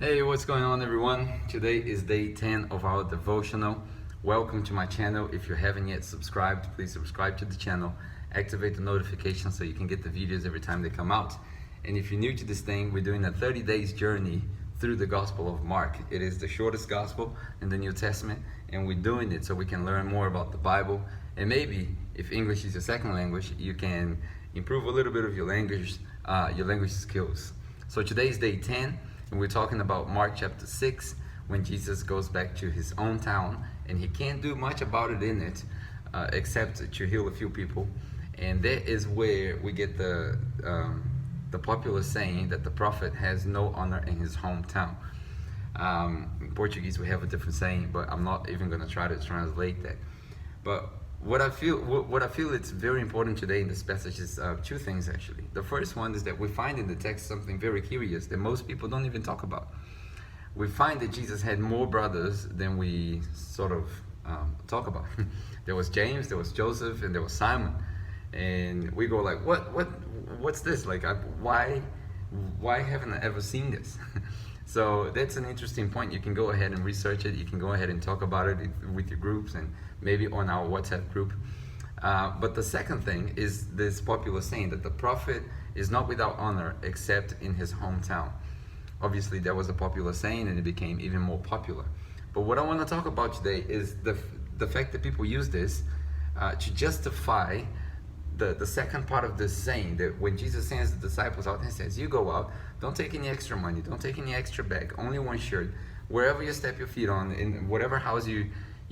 Hey, what's going on, everyone? Today is day 10 of our devotional. Welcome to my channel. If you haven't yet subscribed, please subscribe to the channel. Activate the notifications so you can get the videos every time they come out. And if you're new to this thing, we're doing a 30 days journey through the Gospel of Mark. It is the shortest gospel in the New Testament, and we're doing it so we can learn more about the Bible. And maybe, if English is your second language, you can improve a little bit of your language skills. So today is day 10. And we're talking about Mark chapter 6, when Jesus goes back to his own town, and he can't do much about it in it, except to heal a few people. And that is where we get the popular saying that the prophet has no honor in his hometown. In Portuguese, we have a different saying, but I'm not even going to try to translate that. But what I feel it's very important today in this passage is two things, actually. The first one is that we find in the text something very curious that most people don't even talk about. We find that Jesus had more brothers than we sort of talk about. There was James, there was Joseph, and there was Simon. And we go like, what's this? Like, why haven't I ever seen this? So that's an interesting point. You can go ahead and research it. You can go ahead and talk about it with your groups and maybe on our WhatsApp group. But the second thing is this popular saying that the prophet is not without honor except in his hometown. Obviously, that was a popular saying and it became even more popular. But what I want to talk about today is the fact that people use this to justify the second part of this saying, that when Jesus sends the disciples out and says, you go out, don't take any extra money, don't take any extra bag, only one shirt, wherever you step your feet on, in whatever house you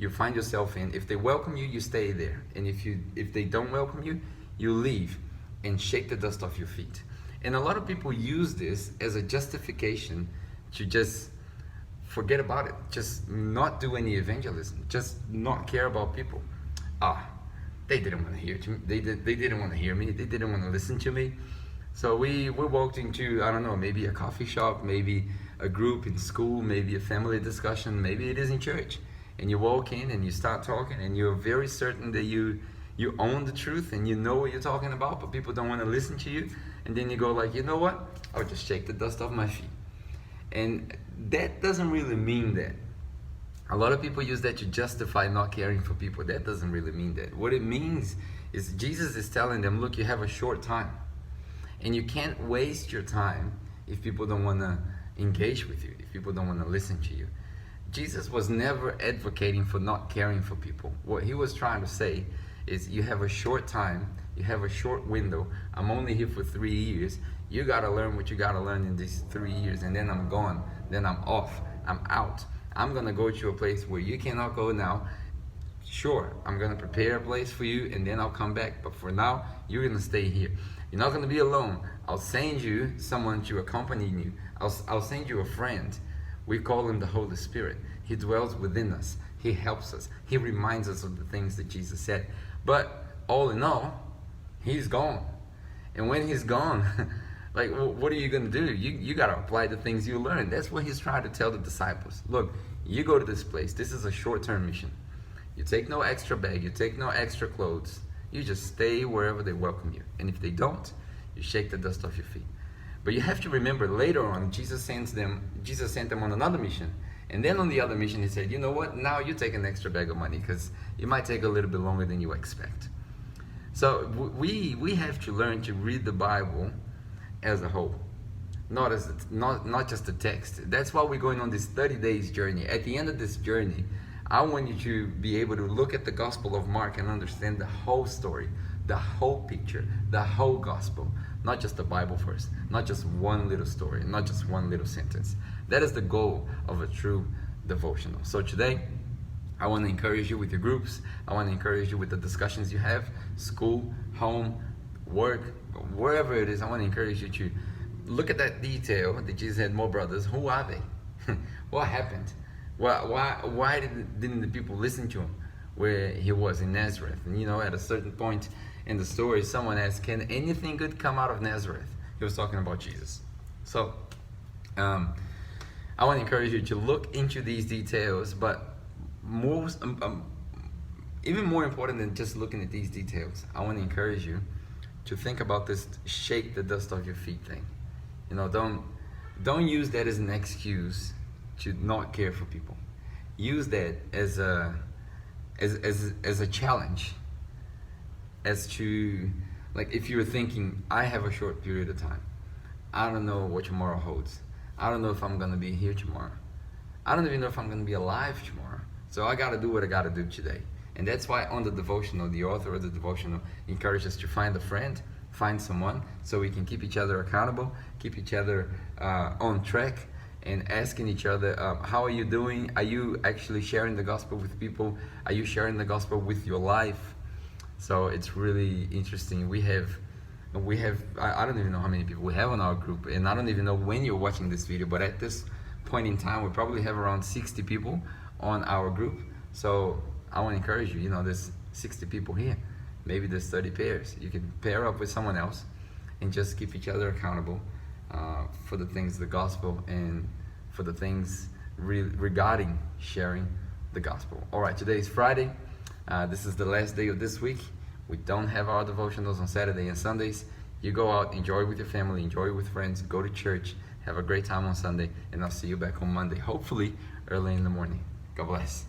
find yourself in, if they welcome you, you stay there. And if they don't welcome you, you leave and shake the dust off your feet. And a lot of people use this as a justification to just forget about it, just not do any evangelism, just not care about people. They didn't want to hear to me. They didn't want to hear me. They didn't want to listen to me. So we walked into, I don't know, maybe a coffee shop, maybe a group in school, maybe a family discussion, maybe it is in church. And you walk in and you start talking and you're very certain that you own the truth and you know what you're talking about, but people don't want to listen to you. And then you go like, you know what? I'll just shake the dust off my feet. And that doesn't really mean that. A lot of people use that to justify not caring for people. That doesn't really mean that. What it means is Jesus is telling them, look, you have a short time. And you can't waste your time if people don't want to engage with you, if people don't want to listen to you. Jesus was never advocating for not caring for people. What he was trying to say is, you have a short time, you have a short window. I'm only here for 3 years. You got to learn what you got to learn in these 3 years, and then I'm gone. Then I'm off. I'm out. I'm going to go to a place where you cannot go now. Sure, I'm going to prepare a place for you, and then I'll come back. But for now, you're going to stay here. You're not going to be alone. I'll send you someone to accompany you. I'll send you a friend. We call him the Holy Spirit. He dwells within us. He helps us. He reminds us of the things that Jesus said. But all in all, he's gone. And when he's gone, like, what are you going to do? You got to apply the things you learned. That's what he's trying to tell the disciples. Look, you go to this place. This is a short-term mission. You take no extra bag. You take no extra clothes. You just stay wherever they welcome you. And if they don't, you shake the dust off your feet. But you have to remember, later on, Jesus sent them on another mission. And then on the other mission, he said, you know what? Now you take an extra bag of money, because it might take a little bit longer than you expect. So we have to learn to read the Bible as a whole, not just the text. That's why we're going on this 30 days journey. At the end of this journey, I want you to be able to look at the Gospel of Mark and understand the whole story, the whole picture, the whole gospel, not just the Bible verse, not just one little story, not just one little sentence. That is the goal of a true devotional. So today, I want to encourage you with your groups. I want to encourage you with the discussions you have, school, home, work, wherever it is. I want to encourage you to look at that detail that Jesus had more brothers. Who are they? What happened? Why didn't the people listen to him where he was in Nazareth? And at a certain point in the story, someone asked, can anything good come out of Nazareth? He was talking about Jesus. So I want to encourage you to look into these details, but even more important than just looking at these details, I want to encourage you to think about this shake the dust off your feet thing. Don't don't use that as an excuse to not care for people. Use that as a challenge, as to, like, if you're thinking, I have a short period of time, I don't know what tomorrow holds, I don't know if I'm gonna be here tomorrow, I don't even know if I'm gonna be alive tomorrow, so I gotta do what I gotta do today. And that's why on the devotional, the author of the devotional encourages us to find a friend, find someone, so we can keep each other accountable, keep each other on track, and asking each other, how are you doing? Are you actually sharing the gospel with people? Are you sharing the gospel with your life? So it's really interesting. We have I don't even know how many people we have on our group, and I don't even know when you're watching this video, but at this point in time, we probably have around 60 people on our group. So I want to encourage you, there's 60 people here. Maybe there's 30 pairs. You can pair up with someone else and just keep each other accountable for the things of the gospel and for the things regarding sharing the gospel. All right, today is Friday. This is the last day of this week. We don't have our devotionals on Saturday and Sundays. You go out, enjoy with your family, enjoy with friends, go to church, have a great time on Sunday, and I'll see you back on Monday, hopefully early in the morning. God bless.